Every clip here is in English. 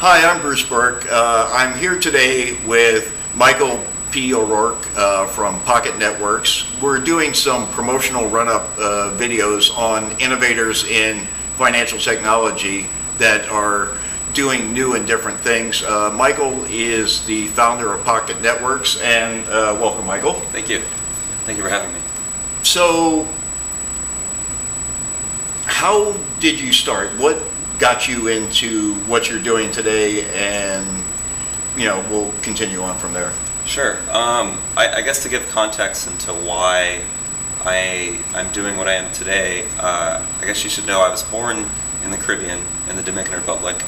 Hi, I'm Bruce Burke. I'm here today with Michael P. O'Rourke from Pocket Networks. We're doing some promotional run-up videos on innovators in financial technology that are doing new and different things. Michael is the founder of Pocket Networks, and welcome, Michael. Thank you. Thank you for having me. So, how did you start? What got you into what you're doing today, and we'll continue on from there. Sure. I guess to give context into why I'm doing what I am today, I guess you should know I was born in the Caribbean, in the Dominican Republic,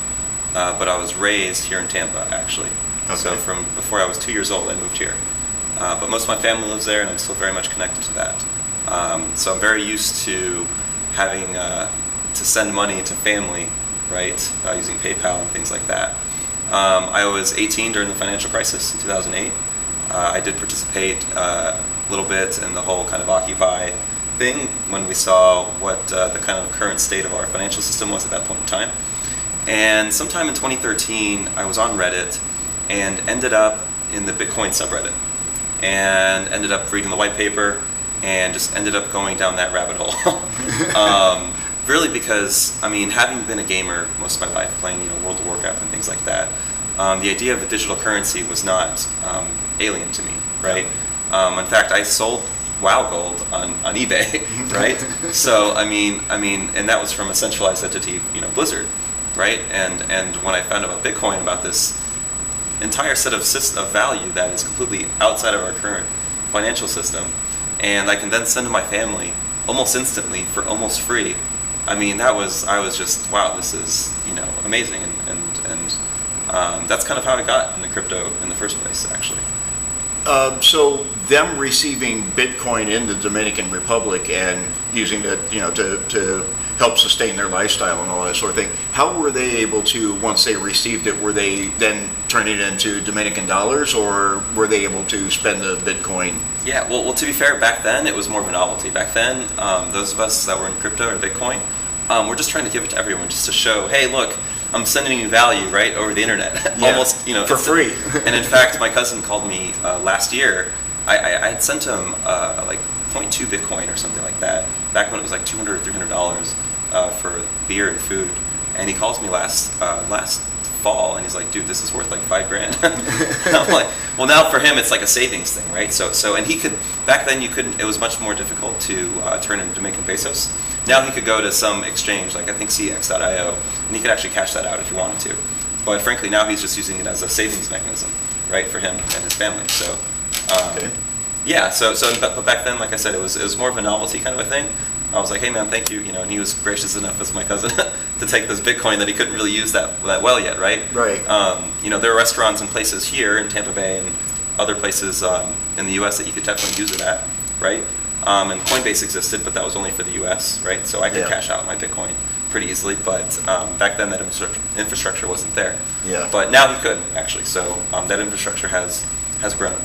but I was raised here in Tampa, actually. Okay. So from before I was 2 years old, I moved here. But most of my family lives there, and I'm still very much connected to that. So I'm very used to having to send money to family, right, using PayPal and things like that. I was 18 during the financial crisis in 2008. I did participate a little bit in the whole kind of Occupy thing when we saw what the kind of current state of our financial system was at that point in time. And sometime in 2013, I was on Reddit and ended up in the Bitcoin subreddit and ended up reading the white paper and just ended up going down that rabbit hole. Really because, having been a gamer most of my life, playing World of Warcraft and things like that, the idea of a digital currency was not alien to me, right? In fact, I sold WoW Gold on eBay, right? So, and that was from a centralized entity, Blizzard, right? And when I found out about Bitcoin, about this entire set of value that is completely outside of our current financial system, and I can then send to my family almost instantly for almost free. I was just, wow, this is, amazing, and that's kind of how I got into crypto in the first place, actually. So them receiving Bitcoin in the Dominican Republic and using it, to help sustain their lifestyle and all that sort of thing, how were they able to, once they received it, were they then turning it into Dominican dollars, or were they able to spend the Bitcoin? Yeah, well, to be fair, back then it was more of a novelty. Back then, those of us that were in crypto or Bitcoin, we're just trying to give it to everyone, just to show, hey, look, I'm sending you value, right, over the internet, yeah, almost, for free. And in fact, my cousin called me last year. I had sent him like 0.2 Bitcoin or something like that, back when it was like $200 or $300 for beer and food. And he calls me last fall, and he's like, dude, this is worth like $5,000. I'm like, well, now for him it's like a savings thing, right? So and he could, back then you couldn't, it was much more difficult to turn into Dominican pesos. Now he could go to some exchange, like I think CX.io, and he could actually cash that out if he wanted to. But frankly, now he's just using it as a savings mechanism, right, for him and his family. So okay. Yeah, but back then, like I said, it was more of a novelty kind of a thing. I was like, hey man, thank you, and he was gracious enough as my cousin to take this Bitcoin that he couldn't really use that well yet, right? Right. There are restaurants and places here in Tampa Bay and other places in the U.S. that you could definitely use it at, right? And Coinbase existed, but that was only for the U.S., right? So I could cash out my Bitcoin pretty easily, but back then that infrastructure wasn't there. Yeah. But now he could, actually, so that infrastructure has grown.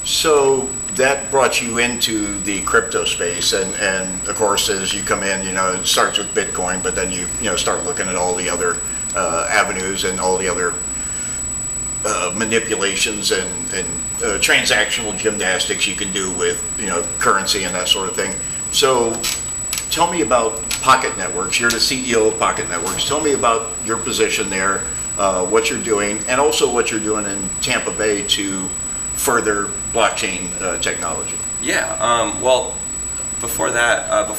So that brought you into the crypto space, and of course, as you come in, it starts with Bitcoin, but then you start looking at all the other avenues and all the other manipulations and transactional gymnastics you can do with currency and that sort of thing. So tell me about Pocket Networks. You're the CEO of Pocket Networks. Tell me about your position there, what you're doing, and also what you're doing in Tampa Bay to further blockchain technology. Yeah, well, before that,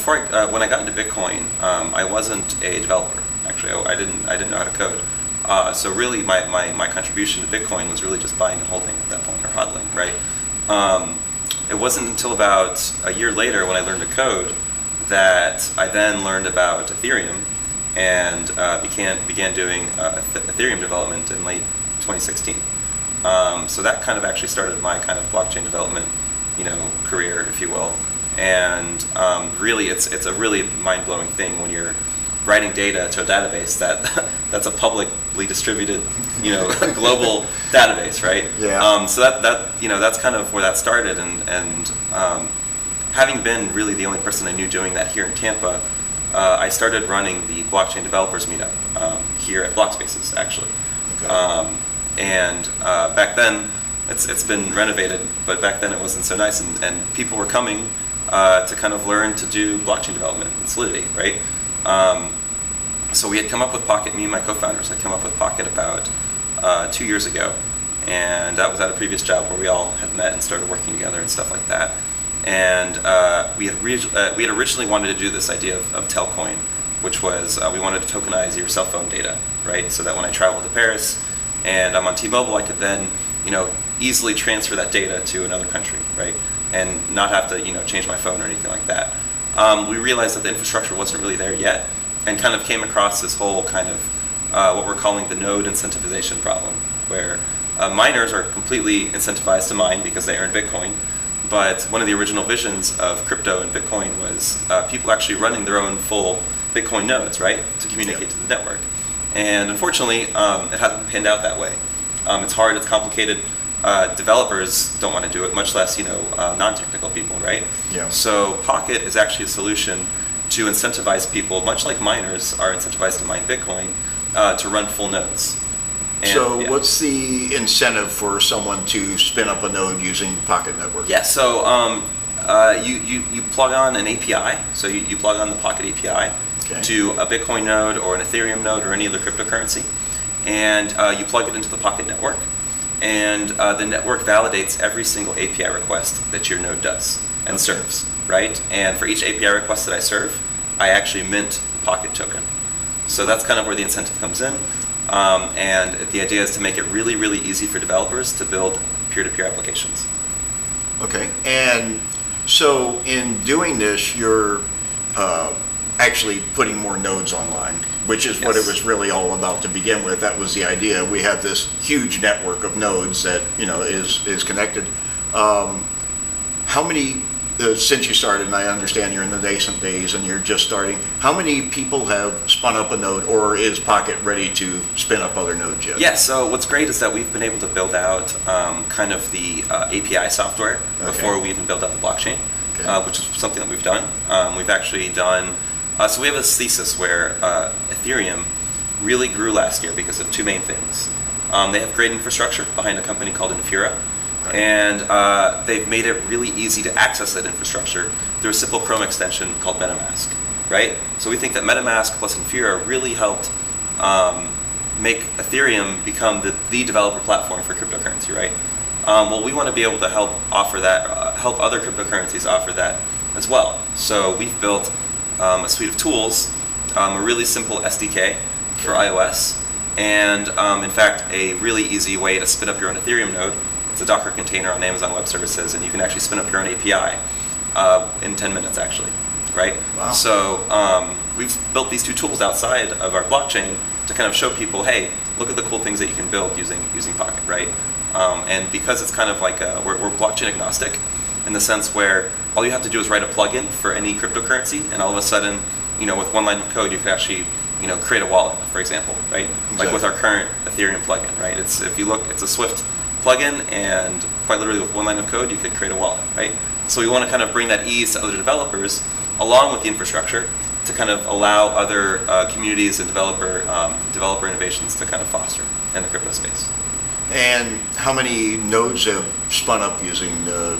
when I got into Bitcoin, I wasn't a developer. Actually, I didn't know how to code. So really, my contribution to Bitcoin was really just buying and holding at that point, or hodling, right? It wasn't until about a year later when I learned to code that I then learned about Ethereum and began doing Ethereum development in late 2016. So that kind of actually started my kind of blockchain development, career, if you will. And really, it's a really mind-blowing thing when you're writing data to a database that's a publicly distributed, global database, right? Yeah. So that's kind of where that started, and having been really the only person I knew doing that here in Tampa, I started running the Blockchain Developers Meetup here at Blockspaces, actually. Back then, it's been renovated, but back then it wasn't so nice, and people were coming to kind of learn to do blockchain development and Solidity, right? So we had come up with Pocket, me and my co-founders had come up with Pocket about 2 years ago, and that was at a previous job where we all had met and started working together and stuff like that. And we had originally wanted to do this idea of Telcoin, which was we wanted to tokenize your cell phone data, right? So that when I travel to Paris and I'm on T-Mobile, I could then, easily transfer that data to another country, right? And not have to, change my phone or anything like that. We realized that the infrastructure wasn't really there yet, and kind of came across this whole kind of what we're calling the node incentivization problem, where miners are completely incentivized to mine because they earn Bitcoin. But one of the original visions of crypto and Bitcoin was people actually running their own full Bitcoin nodes, right, to communicate to the network. And unfortunately, it hasn't panned out that way. It's hard, it's complicated. Developers don't want to do it, much less, non-technical people, right? Yeah. So Pocket is actually a solution to incentivize people, much like miners are incentivized to mine Bitcoin, to run full nodes. And, so what's the incentive for someone to spin up a node using Pocket Network? Yeah, so you plug on an API, so you plug on the Pocket API to a Bitcoin node or an Ethereum node or any other cryptocurrency, and you plug it into the Pocket Network, and the network validates every single API request that your node does and serves, right? And for each API request that I serve, I actually mint the Pocket token. So that's kind of where the incentive comes in. And the idea is to make it really, really easy for developers to build peer-to-peer applications. Okay, and so in doing this, you're actually putting more nodes online, which is what it was really all about to begin with. That was the idea. We have this huge network of nodes that is connected. How many? Since you started, and I understand you're in the nascent days and you're just starting, how many people have spun up a node, or is Pocket ready to spin up other nodes yet? Yeah, so what's great is that we've been able to build out kind of the API software before we even build out the blockchain, which is something that we've done. We've actually done, so we have this thesis where Ethereum really grew last year because of two main things. They have great infrastructure behind a company called Infura. Right. And they've made it really easy to access that infrastructure through a simple Chrome extension called MetaMask, right? So we think that MetaMask plus Infura really helped make Ethereum become the developer platform for cryptocurrency, right? Well, we want to be able to help offer that, help other cryptocurrencies offer that as well. So we've built a suite of tools, a really simple SDK for iOS, and in fact, a really easy way to spin up your own Ethereum node. It's a Docker container on Amazon Web Services, and you can actually spin up your own API in 10 minutes, actually, right? Wow. So we've built these two tools outside of our blockchain to kind of show people, hey, look at the cool things that you can build using Pocket, right? And because it's kind of like we're blockchain agnostic in the sense where all you have to do is write a plugin for any cryptocurrency, and all of a sudden, with one line of code, you can actually create a wallet, for example, right? Exactly. Like with our current Ethereum plugin, right? If you look, it's a Swift plugin, and quite literally with one line of code, you could create a wallet, right? So we want to kind of bring that ease to other developers, along with the infrastructure, to kind of allow other communities and developer innovations to kind of foster in the crypto space. And how many nodes have spun up using the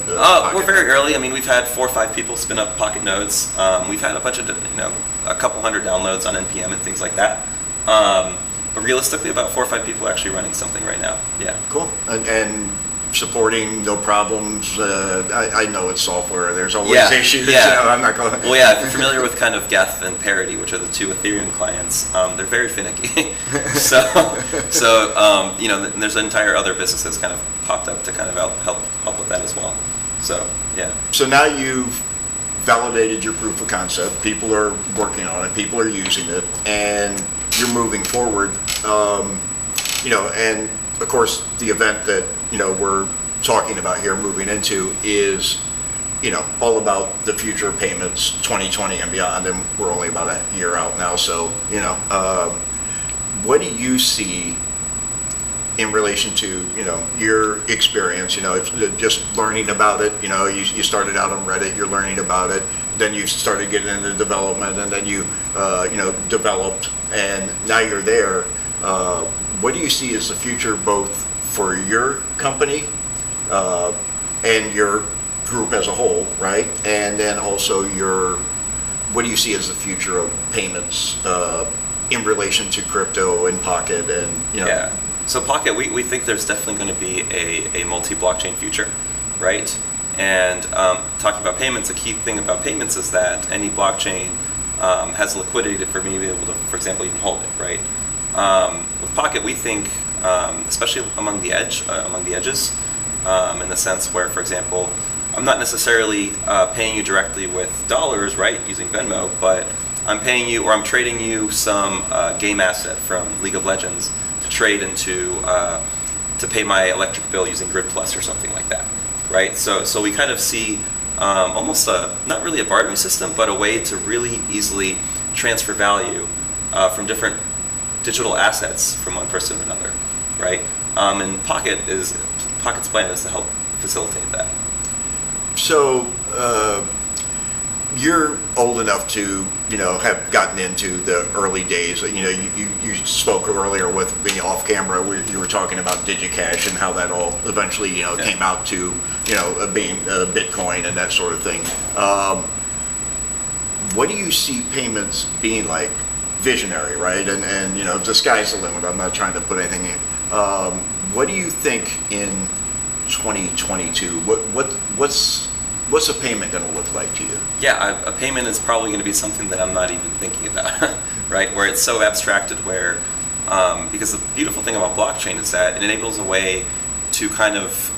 we're very early. I mean, we've had 4 or 5 people spin up Pocket nodes. We've had a bunch of, a couple hundred downloads on NPM and things like that. But realistically, about 4 or 5 people are actually running something right now. Yeah. Cool. And supporting, no problems. I know it's software. There's always issues. Yeah. I'm not going. Well, yeah. If you're familiar with kind of Geth and Parity, which are the 2 Ethereum clients, they're very finicky. so there's entire other businesses kind of popped up to kind of help with that as well. So yeah. So now you've validated your proof of concept. People are working on it. People are using it, and you're moving forward. And of course, the event that we're talking about here, moving into, is all about the future of payments, 2020 and beyond, and we're only about a year out now. So what do you see in relation to your experience? Just learning about it. You started out on Reddit, you're learning about it, then you started getting into development, and then you developed, and now you're there. what do you see as the future both for your company and your group as a whole, right? And then also what do you see as the future of payments in relation to crypto and Pocket and, Yeah. So Pocket, we think there's definitely going to be a multi-blockchain future, right? And talking about payments, a key thing about payments is that any blockchain has liquidity for me to be able to, for example, even hold it, right? With Pocket, we think, especially among the edges, in the sense where, for example, I'm not necessarily paying you directly with dollars, right, using Venmo, but I'm paying you, or I'm trading you some game asset from League of Legends to trade into, to pay my electric bill using Grid Plus or something like that, right? So we kind of see almost not really a bartering system, but a way to really easily transfer value from different digital assets from one person to another, right? And Pocket's plan is to help facilitate that. So you're old enough to, have gotten into the early days. You spoke earlier with me off camera where you were talking about DigiCash and how that all eventually, came out to, being Bitcoin and that sort of thing. What do you see payments being like? Visionary, right? And the sky's the limit. I'm not trying to put anything in. What do you think in 2022? What's a payment going to look like to you? Yeah, a payment is probably going to be something that I'm not even thinking about, right? Where it's so abstracted where, because the beautiful thing about blockchain is that it enables a way to kind of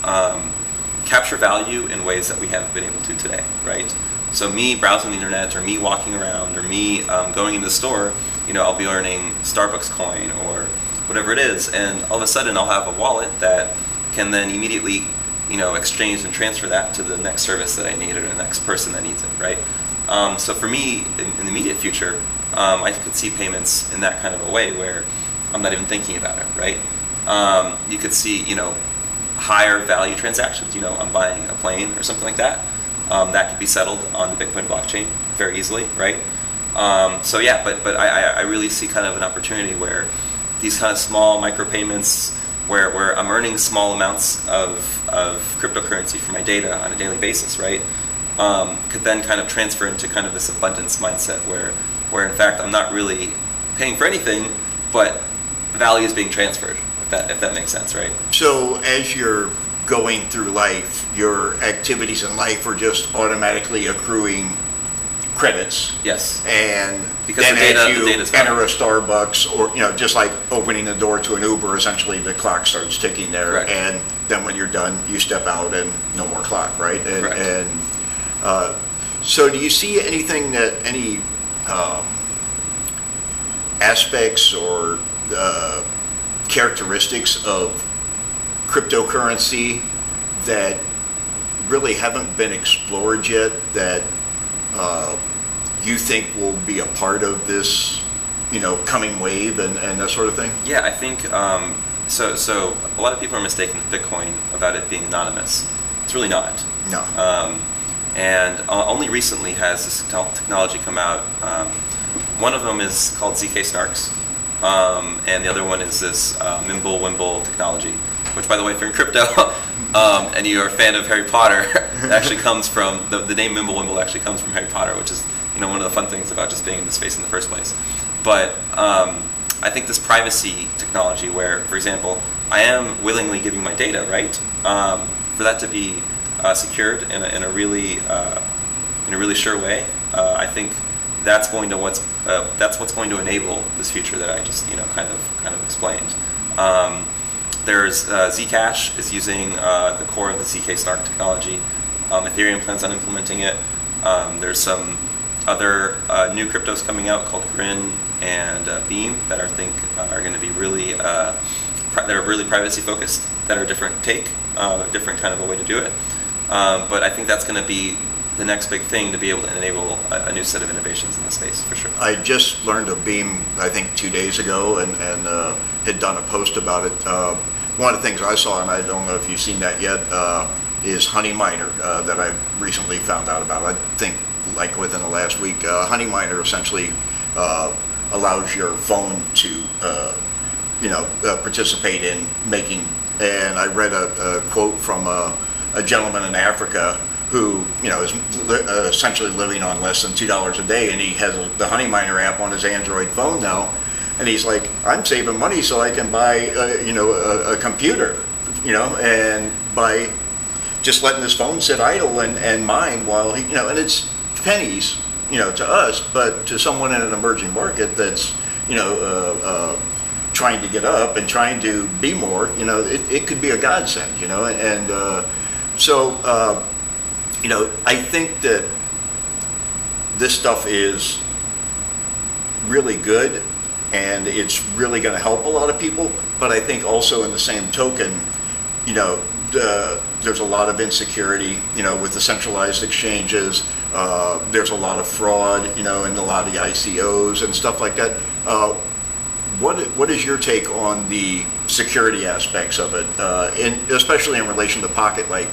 capture value in ways that we haven't been able to today, right? So me browsing the internet, or me walking around, or me going into the store, I'll be earning Starbucks coin or whatever it is, and all of a sudden I'll have a wallet that can then immediately exchange and transfer that to the next service that I need or the next person that needs it, right? So for me, in the immediate future, I could see payments in that kind of a way where I'm not even thinking about it, right? You could see, higher value transactions. I'm buying a plane or something like that. That could be settled on the Bitcoin blockchain very easily, right? So yeah, but I really see kind of an opportunity where these kind of small micropayments, where I'm earning small amounts of cryptocurrency for my data on a daily basis, right? Could then kind of transfer into kind of this abundance mindset where in fact I'm not really paying for anything, but value is being transferred, if that makes sense, right? So as you're going through life, your activities in life are just automatically accruing credits. Yes. And because then the as you data's enter gone. a Starbucks, or just like opening the door to an Uber, essentially the clock starts ticking there. Correct. And then when you're done, you step out and no more clock, right? And, Correct. And so do you see any aspects or characteristics of cryptocurrency that really haven't been explored yet that you think will be a part of this, coming wave and that sort of thing? Yeah, I think so. A lot of people are mistaking Bitcoin about it being anonymous. It's really not. No. And only recently has this technology come out. One of them is called ZK Snarks, and the other one is this Mimble-Wimble technology, which, by the way, if you're in crypto and you're a fan of Harry Potter, it actually comes from, the name Mimble-Wimble actually comes from Harry Potter, which is one of the fun things about just being in the space in the first place. But I think this privacy technology where, for example, I am willingly giving my data, right, for that to be secured in a really sure way, I think that's what's going to enable this future that I just kind of explained. There's Zcash is using the core of the ZK Snark technology. Ethereum plans on implementing it. There's some other new cryptos coming out called Grin and Beam that I think are going to be really that are really privacy focused, that are a different take, different kind of a way to do it. But I think that's going to be the next big thing to be able to enable a new set of innovations in the space, for sure. I just learned of Beam, I think 2 days ago, and had done a post about it. One of the things I saw, and I don't know if you've seen that yet, is Honey Miner that I recently found out about. I think like within the last week. Honey Miner essentially allows your phone to participate in making. And I read a quote from a gentleman in Africa who, is essentially living on less than $2 a day, and he has the Honey Miner app on his Android phone now, and he's like, I'm saving money so I can buy, a computer, and by just letting his phone sit idle and mine while he, and it's pennies, to us, but to someone in an emerging market that's, trying to get up and trying to be more, it could be a godsend, and so, I think that this stuff is really good and it's really going to help a lot of people, but I think also in the same token, there's a lot of insecurity, with the centralized exchanges. There's a lot of fraud, in a lot of the ICOs and stuff like that. What is your take on the security aspects of it, especially in relation to Pocket? Like,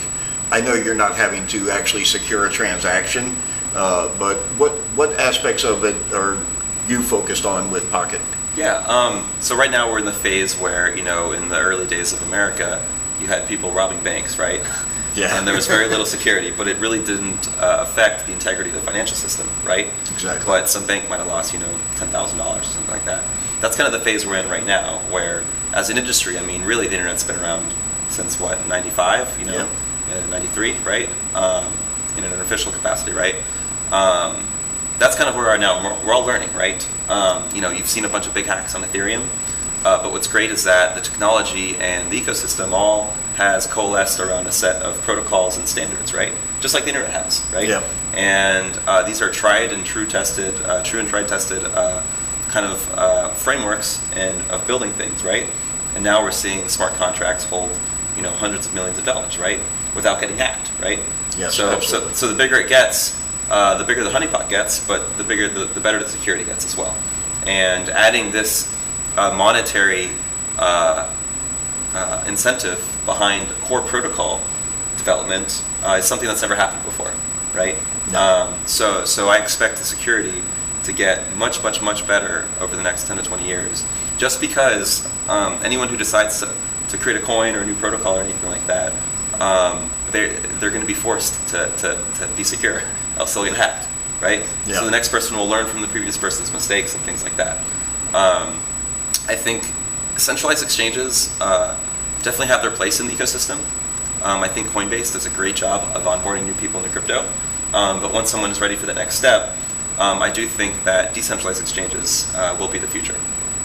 I know you're not having to actually secure a transaction, but what aspects of it are you focused on with Pocket? Yeah, so right now we're in the phase where, in the early days of America, you had people robbing banks, right? Yeah. And there was very little security, but it really didn't affect the integrity of the financial system, right? Exactly. But some bank might have lost, $10,000 or something like that. That's kind of the phase we're in right now, where as an industry, really the internet's been around since 95, Yeah. 93, right? In an official capacity, right? That's kind of where we are now. We're all learning, right? You've seen a bunch of big hacks on Ethereum, but what's great is that the technology and the ecosystem all has coalesced around a set of protocols and standards, right? Just like the internet has, right? Yeah. And these are tried and true tested kind of frameworks and of building things, right? And now we're seeing smart contracts hold, hundreds of millions of dollars, right? Without getting hacked, right? Yes, so the bigger it gets, the bigger the honeypot gets, but the better the security gets as well. And adding this monetary incentive behind core protocol development is something that's never happened before, right? No. So I expect the security to get much, much, much better over the next 10 to 20 years, just because anyone who decides to create a coin or a new protocol or anything like that, they're going to be forced to be secure, else they'll get hacked, right? Yeah. So the next person will learn from the previous person's mistakes and things like that. I think centralized exchanges definitely have their place in the ecosystem. I think Coinbase does a great job of onboarding new people into crypto, but once someone is ready for the next step, I do think that decentralized exchanges will be the future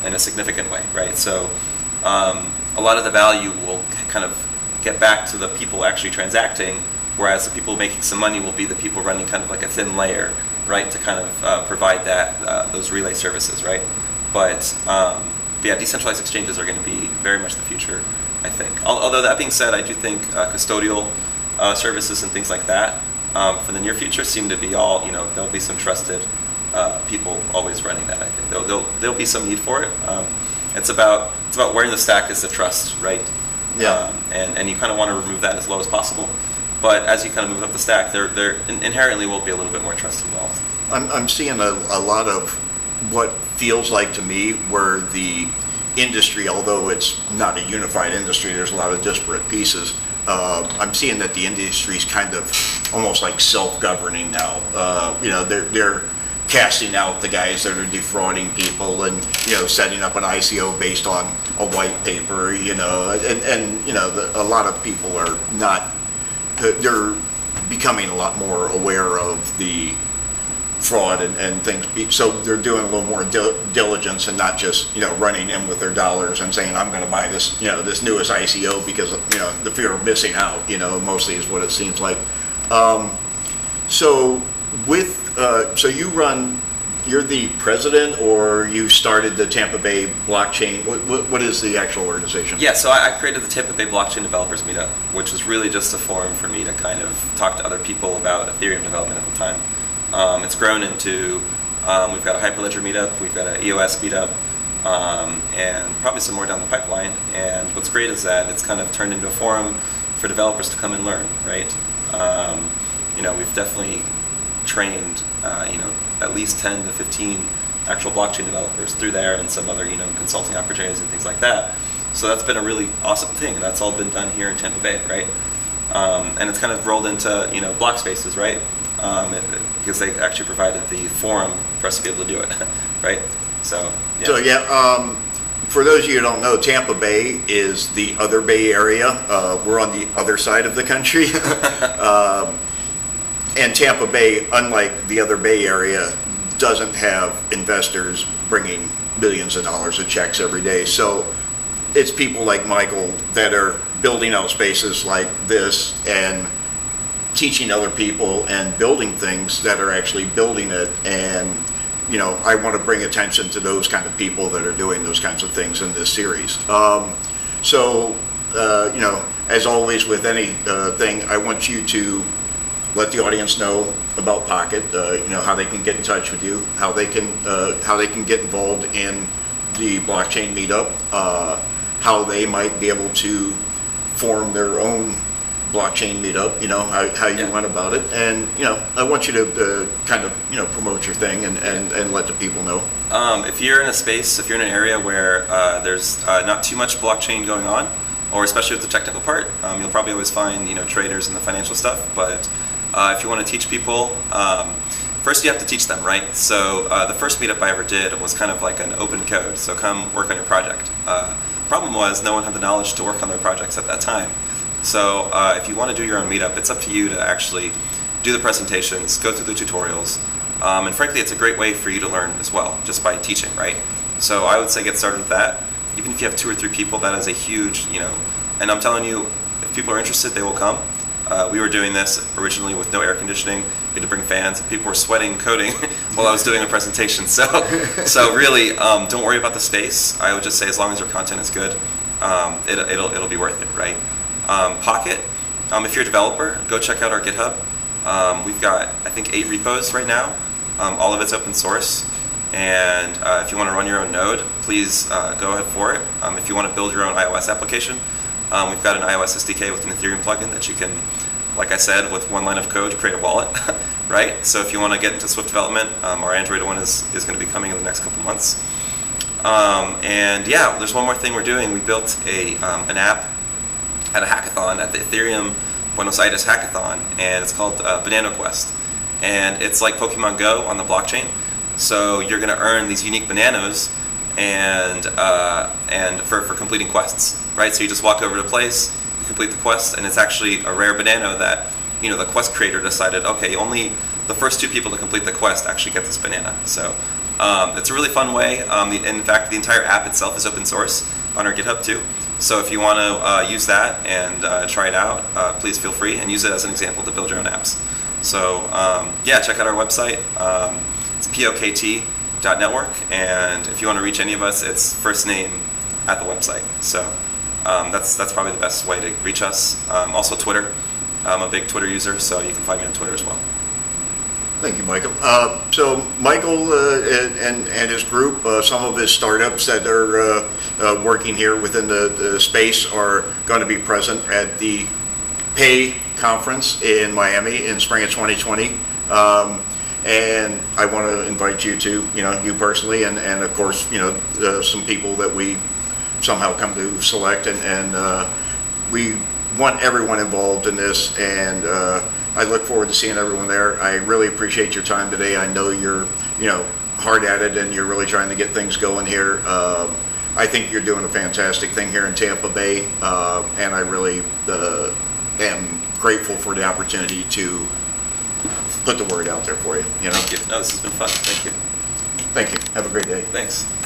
in a significant way, right? So a lot of the value will kind of get back to the people actually transacting, whereas the people making some money will be the people running kind of like a thin layer, right, to kind of provide those relay services, right? But yeah, decentralized exchanges are going to be very much the future, I think. Although that being said, I do think custodial services and things like that for the near future seem to be all, there'll be some trusted people always running that. I think there'll be some need for it. It's about where in the stack is the trust, right? Yeah. And you kind of want to remove that as low as possible. But as you kind of move up the stack, there inherently will be a little bit more trust involved. I'm seeing a lot of what feels like to me where the industry, although it's not a unified industry, there's a lot of disparate pieces. I'm seeing that the industry is kind of almost like self-governing now. They're casting out the guys that are defrauding people and, setting up an ICO based on a white paper, and a lot of people are not, they're becoming a lot more aware of the fraud and things. So they're doing a little more diligence and not just, running in with their dollars and saying, I'm going to buy this, this newest ICO because, the fear of missing out, mostly is what it seems like. So you're the president, or you started the Tampa Bay blockchain. What is the actual organization? Yeah, so I created the Tampa Bay Blockchain Developers Meetup, which was really just a forum for me to kind of talk to other people about Ethereum development at the time. It's grown into, we've got a Hyperledger meetup, we've got an EOS meetup, and probably some more down the pipeline. And what's great is that it's kind of turned into a forum for developers to come and learn, right? We've definitely trained, at least 10 to 15 actual blockchain developers through there and some other consulting opportunities and things like that. So that's been a really awesome thing, and that's all been done here in Tampa Bay, right? And it's kind of rolled into block spaces, right? Because they actually provided the forum for us to be able to do it, right? So for those of you who don't know, Tampa Bay is the other Bay Area. We're on the other side of the country. And Tampa Bay, unlike the other Bay Area, doesn't have investors bringing billions of dollars of checks every day. So it's people like Michael that are building out spaces like this and teaching other people and building things that are actually building it. And I want to bring attention to those kind of people that are doing those kinds of things in this series. As always with anything, I want you to let the audience know about Pocket, how they can get in touch with you, how they can get involved in the blockchain meetup, how they might be able to form their own blockchain meetup, how you went about it. And, I want you to kind of, promote your thing and let the people know. If you're in a space, if you're in an area where there's not too much blockchain going on, or especially with the technical part, you'll probably always find, traders and the financial stuff. But if you want to teach people, first you have to teach them, right? So the first meetup I ever did was kind of like an open code. So come work on your project. Problem was no one had the knowledge to work on their projects at that time. So if you want to do your own meetup, it's up to you to actually do the presentations, go through the tutorials, and frankly, it's a great way for you to learn as well, just by teaching, right? So I would say get started with that. Even if you have 2 or 3 people, that is a huge, and I'm telling you, if people are interested, they will come. We were doing this originally with no air conditioning. We had to bring fans. People were sweating, coding while I was doing a presentation. So really, don't worry about the space. I would just say as long as your content is good, it'll be worth it, right? Pocket, if you're a developer, go check out our GitHub. We've got, I think, 8 repos right now. All of it's open source. And if you want to run your own node, please go ahead for it. If you want to build your own iOS application, we've got an iOS SDK with an Ethereum plugin that you can, like I said, with 1 line of code, create a wallet, right? So if you want to get into Swift development, our Android one is going to be coming in the next couple months. There's one more thing we're doing. We built an app at a hackathon, at the Ethereum Buenos Aires hackathon, and it's called Banana Quest. And it's like Pokemon Go on the blockchain. So you're going to earn these unique bananas and for completing quests, right? So you just walk over to a place, you complete the quest, and it's actually a rare banana that the quest creator decided, okay, only the first 2 people to complete the quest actually get this banana. So it's a really fun way. In fact, the entire app itself is open source on our GitHub too. So if you want to use that and try it out, please feel free and use it as an example to build your own apps. So check out our website. It's POKT.network, and if you want to reach any of us, it's first name at the website. So that's probably the best way to reach us. Also Twitter. I'm a big Twitter user, so you can find me on Twitter as well. Thank you, Michael. So Michael and his group, some of his startups that are working here within the space are going to be present at the Pay conference in Miami in spring of 2020. And I want to invite you to, you personally, and of course, some people that we somehow come to select, and we want everyone involved in this, and I look forward to seeing everyone there. I really appreciate your time today. I know you're, hard at it, and you're really trying to get things going here. I think you're doing a fantastic thing here in Tampa Bay, and I really am grateful for the opportunity to put the word out there for you. Thank you. No, this has been fun. Thank you. Thank you. Have a great day. Thanks.